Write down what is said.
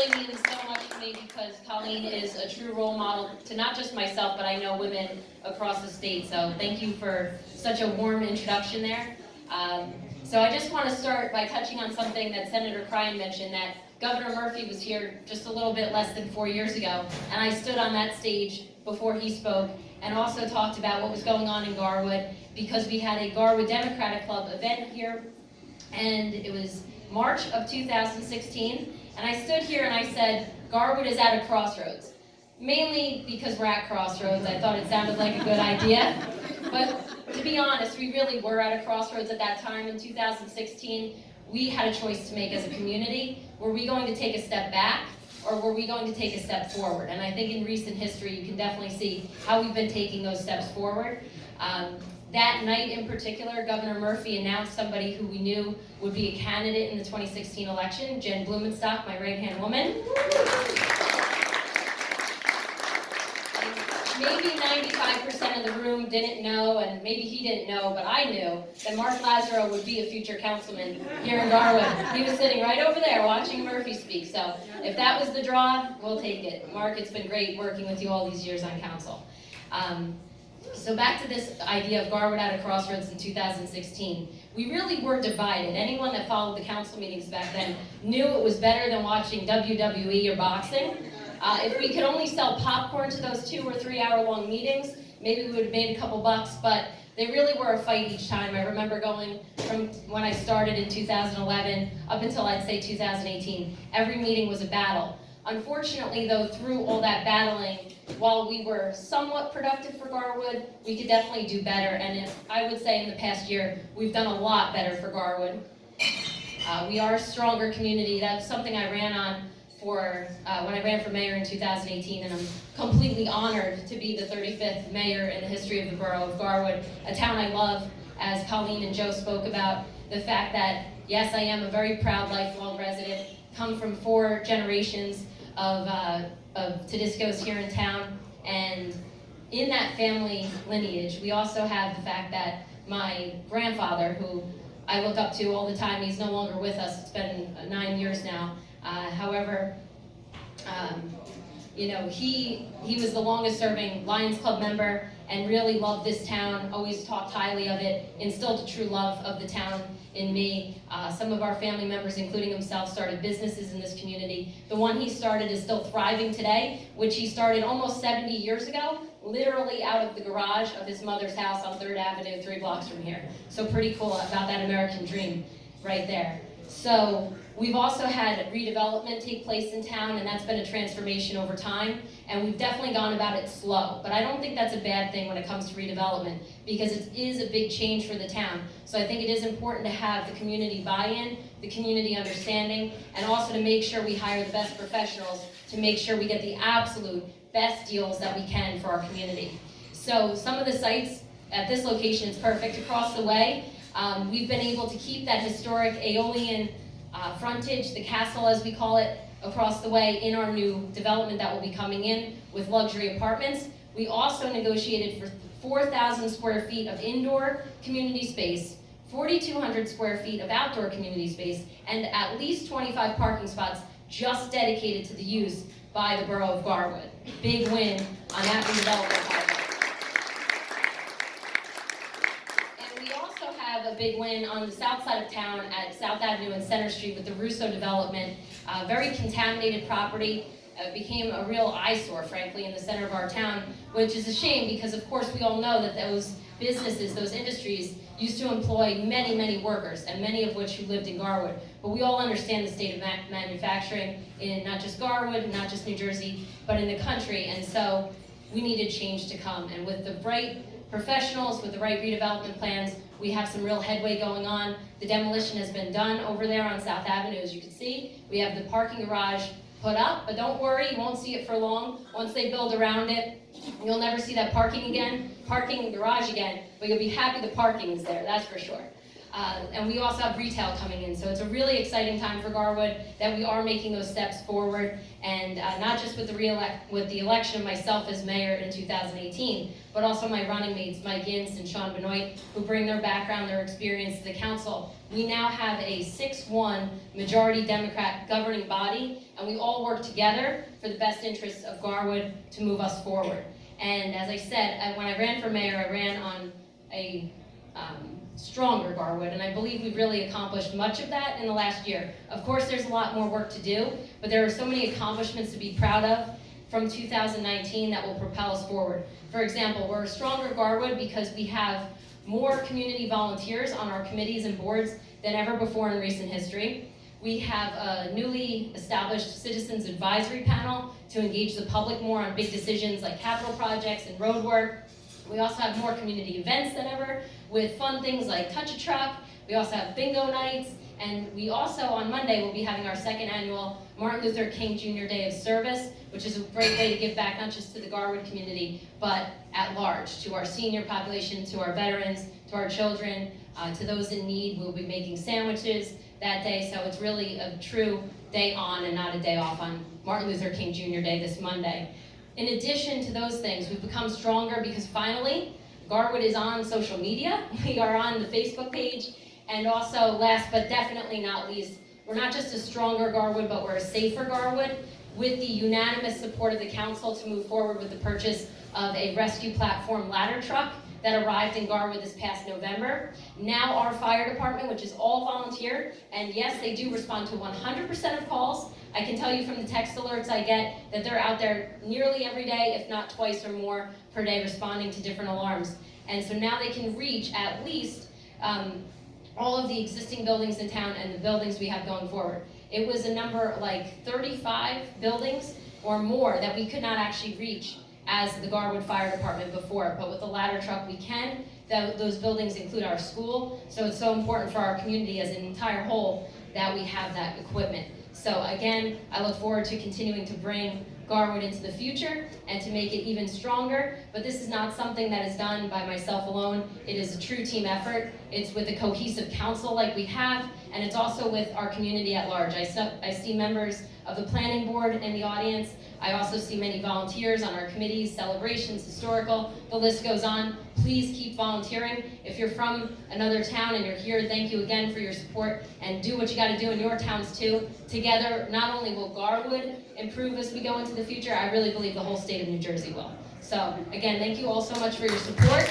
really means so much to me because Colleen is a true role model to not just myself, but I know women across the state. So thank you for such a warm introduction there. So I just want to start by touching on something that Senator Cryan mentioned, that Governor Murphy was here just a little bit less than 4 years ago, and I stood on that stage before he spoke and also talked about what was going on in Garwood, because we had a Garwood Democratic Club event here, and it was March of 2016, and I stood here and I said, Garwood is at a crossroads. Mainly because we're at crossroads, I thought it sounded like a good idea, but to be honest, we really were at a crossroads at that time in 2016. We had a choice to make as a community. Were we going to take a step back, or were we going to take a step forward? And I think in recent history, you can definitely see how we've been taking those steps forward. That night in particular, Governor Murphy announced somebody who we knew would be a candidate in the 2016 election, Jen Blumenstock, my right-hand woman. Maybe 95% of the room didn't know, and maybe he didn't know, but I knew that Mark Lazaro would be a future councilman here in Garwood. He was sitting right over there watching Murphy speak, so if that was the draw, we'll take it. Mark, it's been great working with you all these years on council. So back to this idea of Garwood at a crossroads in 2016. We really were divided. Anyone that followed the council meetings back then knew it was better than watching WWE or boxing. If we could only sell popcorn to those 2 or 3 hour long meetings, maybe we would have made a couple bucks, but they really were a fight each time. I remember going from when I started in 2011 up until I'd say 2018. Every meeting was a battle. Unfortunately, though, through all that battling, while we were somewhat productive for Garwood, we could definitely do better. And I would say in the past year, we've done a lot better for Garwood. We are a stronger community. That's something I ran on for when I ran for mayor in 2018, and I'm completely honored to be the 35th mayor in the history of the borough of Garwood, a town I love, as Colleen and Joe spoke about, the fact that, yes, I am a very proud lifelong resident, come from 4 generations of Tedisco's here in town, and in that family lineage, we also have the fact that my grandfather, who I look up to all the time, he's no longer with us, it's been 9 years now. However, you know, he was the longest serving Lions Club member and really loved this town, always talked highly of it, instilled a true love of the town in me. Some of our family members, including himself, started businesses in this community. The one he started is still thriving today, which he started almost 70 years ago, literally out of the garage of his mother's house on 3rd Avenue, 3 blocks from here. So pretty cool about that American dream right there. So we've also had redevelopment take place in town, and that's been a transformation over time, and we've definitely gone about it slow. But I don't think that's a bad thing when it comes to redevelopment, because it is a big change for the town. So I think it is important to have the community buy-in, the community understanding, and also to make sure we hire the best professionals to make sure we get the absolute best deals that we can for our community. So some of the sites at this location is perfect. Across the way, we've been able to keep that historic Aeolian frontage, the castle as we call it, across the way in our new development that will be coming in with luxury apartments. We also negotiated for 4,000 square feet of indoor community space, 4,200 square feet of outdoor community space, and at least 25 parking spots just dedicated to the use by the borough of Garwood. Big win on that redevelopment project. A big win on the south side of town at South Avenue and Center Street with the Russo development. Very contaminated property, became a real eyesore, frankly, in the center of our town, which is a shame because, of course, we all know that those businesses, those industries, used to employ many, many workers, and many of which who lived in Garwood. But we all understand the state of manufacturing in not just Garwood, not just New Jersey, but in the country, and so we needed change to come. And with the right professionals, with the right redevelopment plans, we have some real headway going on. The demolition has been done over there on South Avenue, as you can see. We have the parking garage put up, but don't worry, you won't see it for long. Once they build around it, you'll never see that parking garage again, but you'll be happy the parking is there, that's for sure. And we also have retail coming in, so it's a really exciting time for Garwood that we are making those steps forward, and not just with the election of myself as mayor in 2018, but also my running mates, Mike Ince and Sean Benoit, who bring their background, their experience to the council. We now have a 6-1 majority Democrat governing body, and we all work together for the best interests of Garwood to move us forward. And as I said, when I ran for mayor, I ran on a stronger Garwood, and I believe we've really accomplished much of that in the last year. Of course, there's a lot more work to do, but there are so many accomplishments to be proud of from 2019 that will propel us forward. For example, we're a stronger Garwood because we have more community volunteers on our committees and boards than ever before in recent history. We have a newly established Citizens Advisory Panel to engage the public more on big decisions like capital projects and road work. We also have more community events than ever with fun things like Touch a Truck. We also have bingo nights, and we also on Monday will be having our 2nd annual Martin Luther King Jr. Day of Service, which is a great way to give back not just to the Garwood community, but at large, to our senior population, to our veterans, to our children, to those in need. We'll be making sandwiches that day, so it's really a true day on and not a day off on Martin Luther King Jr. Day this Monday. In addition to those things, we've become stronger because finally, Garwood is on social media. We are on the Facebook page. And also, last but definitely not least, we're not just a stronger Garwood, but we're a safer Garwood with the unanimous support of the council to move forward with the purchase of a rescue platform ladder truck that arrived in Garwood this past November. Now our fire department, which is all volunteer, and yes, they do respond to 100% of calls. I can tell you from the text alerts I get that they're out there nearly every day, if not twice or more per day, responding to different alarms. And so now they can reach at least all of the existing buildings in town and the buildings we have going forward. It was a number like 35 buildings or more that we could not actually reach as the Garwood Fire Department before, but with the ladder truck we can. Those buildings include our school, so it's so important for our community as an entire whole that we have that equipment. So again, I look forward to continuing to bring Garwood into the future and to make it even stronger, but this is not something that is done by myself alone. It is a true team effort. It's with a cohesive council like we have, and it's also with our community at large. I see members of the planning board in the audience. I also see many volunteers on our committees, celebrations, historical, the list goes on. Please keep volunteering. If you're from another town and you're here, thank you again for your support, and do what you gotta do in your towns too. Together, not only will Garwood improve as we go into the future, I really believe the whole state of New Jersey will. So again, thank you all so much for your support.